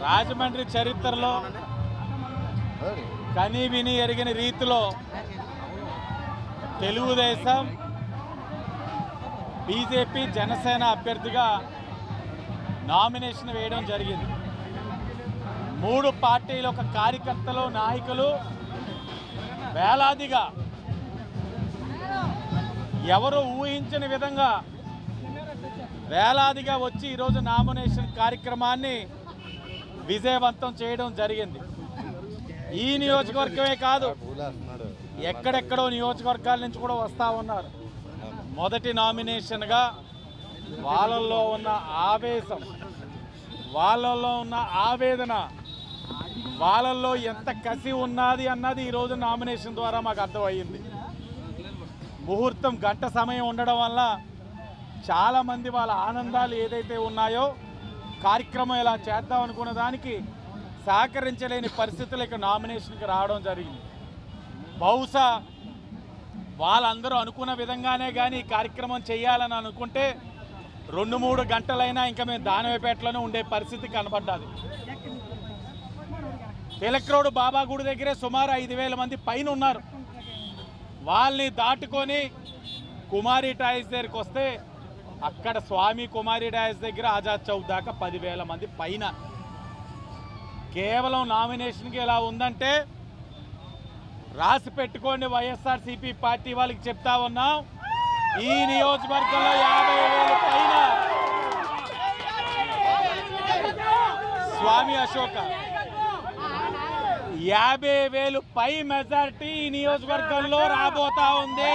రాజమండ్రి చరిత్రలో కని విని ఎరిగిన రీతిలో తెలుగుదేశం బీజేపీ జనసేన అభ్యర్థిగా నామినేషన్ వేయడం జరిగింది. మూడు పార్టీల ఒక కార్యకర్తలు నాయకులు వేలాదిగా ఎవరు ఊహించని విధంగా వేలాదిగా వచ్చి ఈరోజు నామినేషన్ కార్యక్రమాన్ని విజయవంతం చేయడం జరిగింది. ఈ నియోజకవర్గమే కాదు, ఎక్కడెక్కడో నియోజకవర్గాల నుంచి కూడా వస్తూ ఉన్నారు. మొదటి నామినేషన్గా వాళ్ళల్లో ఉన్న ఆవేశం, వాళ్ళల్లో ఉన్న ఆవేదన, వాళ్ళల్లో ఎంత కసి ఉన్నది అన్నది ఈరోజు నామినేషన్ ద్వారా మాకు అర్థమయ్యింది. ముహూర్తం గంట సమయం ఉండడం వల్ల చాలామంది వాళ్ళ ఆనందాలు ఏదైతే ఉన్నాయో కార్యక్రమం ఇలా చేద్దాం అనుకున్న దానికి సహకరించలేని పరిస్థితులు ఇక నామినేషన్కి రావడం జరిగింది. బహుశా వాళ్ళందరూ అనుకున్న విధంగానే కానీ ఈ కార్యక్రమం చేయాలని అనుకుంటే 2-3 గంటలైనా ఇంకా మేము దానవేపేటలోనే ఉండే పరిస్థితి కనబడ్డది. తిలక్ రోడ్ బాబా గుడి దగ్గరే సుమారు 5,000 మంది పైన ఉన్నారు. వాళ్ళని దాటుకొని కుమారి టాయిస్ దగ్గరికి వస్తే అక్కడ స్వామి కుమారి టాయిస్ దగ్గర ఆజాద్ చౌక్ దాకా 10,000 మంది పైన. కేవలం నామినేషన్కి ఎలా ఉందంటే రాసి పెట్టుకోండి, వైఎస్ఆర్సీపీ పార్టీ వాళ్ళకి చెప్తా ఉన్నాం, ఈ నియోజకవర్గంలో 50,000 పైన స్వామి అశోక 50,000 పై మెజారిటీ ఈ నియోజకవర్గంలో రాబోతా ఉంది.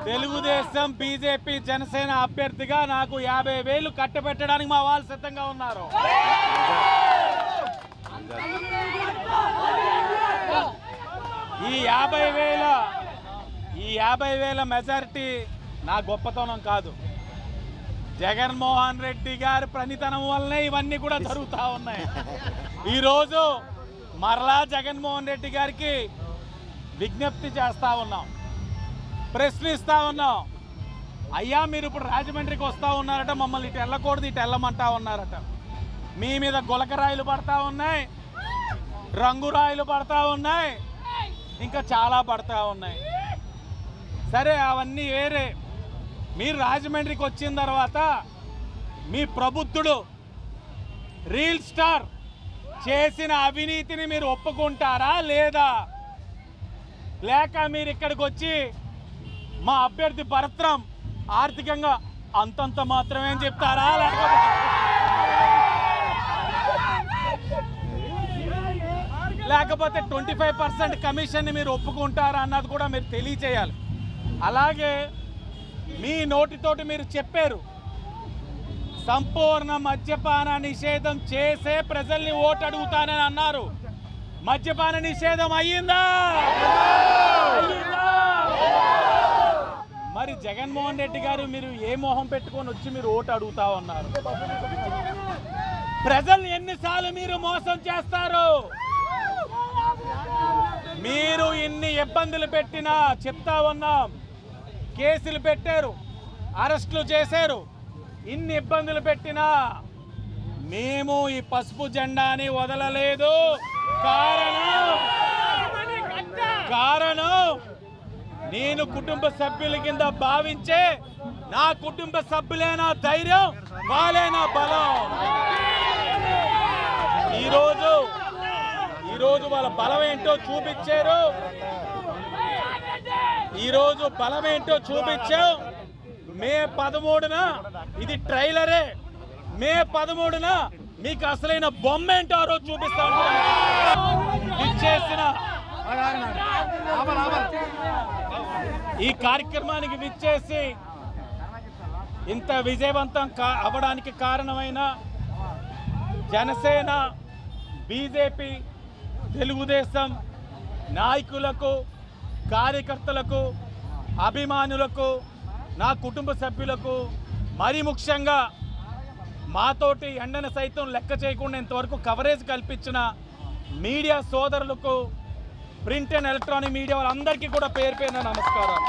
తెలుగుదేశం బీజేపీ జనసేన అభ్యర్థిగా నాకు 50,000 కట్టబెట్టడానికి మా వాళ్ళు సిద్ధంగా ఉన్నారు. ఈ 50,000 మెజారిటీ నా గొప్పతనం కాదు, జగన్మోహన్ రెడ్డి గారి పనితనం వల్లనే ఇవన్నీ కూడా జరుగుతూ ఉన్నాయి. ఈరోజు మరలా జగన్మోహన్ రెడ్డి గారికి విజ్ఞప్తి చేస్తూ ఉన్నాం, ప్రశ్నిస్తూ ఉన్నాం. అయ్యా మీరు ఇప్పుడు రాజమండ్రికి వస్తూ ఉన్నారట, మమ్మల్ని ఇటు వెళ్ళకూడదు ఇటు వెళ్ళమంటా ఉన్నారట. మీ మీద గులకరాయిలు పడతా ఉన్నాయి, రంగురాయిలు పడతా ఉన్నాయి, ఇంకా చాలా పడతా ఉన్నాయి. సరే అవన్నీ వేరే. మీరు రాజమండ్రికి వచ్చిన తర్వాత మీ ప్రబుద్ధుడు రీల్ స్టార్ చేసిన అవినీతిని మీరు ఒప్పుకుంటారా లేదా? లేక మీరు ఇక్కడికి వచ్చి మా అభ్యర్థి భరత్రాం ఆర్థికంగా అంతంత మాత్రమే అని చెప్తారా? లేకపోతే 25% కమిషన్ని మీరు ఒప్పుకుంటారా అన్నది కూడా మీరు తెలియచేయాలి. అలాగే మీ నోటితోటి మీరు చెప్పారు సంపూర్ణ మద్యపాన నిషేధం చేసే ప్రజల్ని ఓటు అడుగుతానని అన్నారు. మద్యపాన నిషేధం అయ్యిందా? మరి జగన్మోహన్ రెడ్డి గారు మీరు ఏ మోహం పెట్టుకొని వచ్చి మీరు ఓటు అడుగుతా ఉన్నారు? ప్రజల్ని ఎన్నిసార్లు మీరు మోసం చేస్తారు? మీరు ఇన్ని ఇబ్బందులు పెట్టినా చెప్తా ఉన్నాం, కేసులు పెట్టారు, అరెస్టులు చేశారు, ఇన్ని ఇబ్బందులు పెట్టినా మేము ఈ పసుపు జెండాని వదలలేదు. కారణం నేను కుటుంబ సభ్యుల కింద భావించే నా కుటుంబ సభ్యులే నా ధైర్యం, వాళ్ళే నా బలం. ఈరోజు వాళ్ళ బలం ఏంటో చూపించారు. ఈరోజు బలం ఏంటో చూపించాం. మే 13న ఇది ట్రైలరే. మే 13న మీకు అసలైన బొమ్మ ఏంటో ఆ రోజు చూపిస్తాను. విచ్చేసిన ఈ కార్యక్రమానికి విచ్చేసి ఇంత విజయవంతం అవ్వడానికి కారణమైన జనసేన, బీజేపీ, తెలుగుదేశం నాయకులకు, కార్యకర్తలకు, అభిమానులకు, నా కుటుంబ సభ్యులకు, మరీ ముఖ్యంగా మాతోటి ఎండను సైతం లెక్క చేయకుండా ఇంతవరకు కవరేజ్ కల్పించిన మీడియా సోదరులకు, ప్రింట్ అండ్ ఎలక్ట్రానిక్ మీడియా వాళ్ళందరికీ కూడా పేరు పేరున నమస్కారాలు.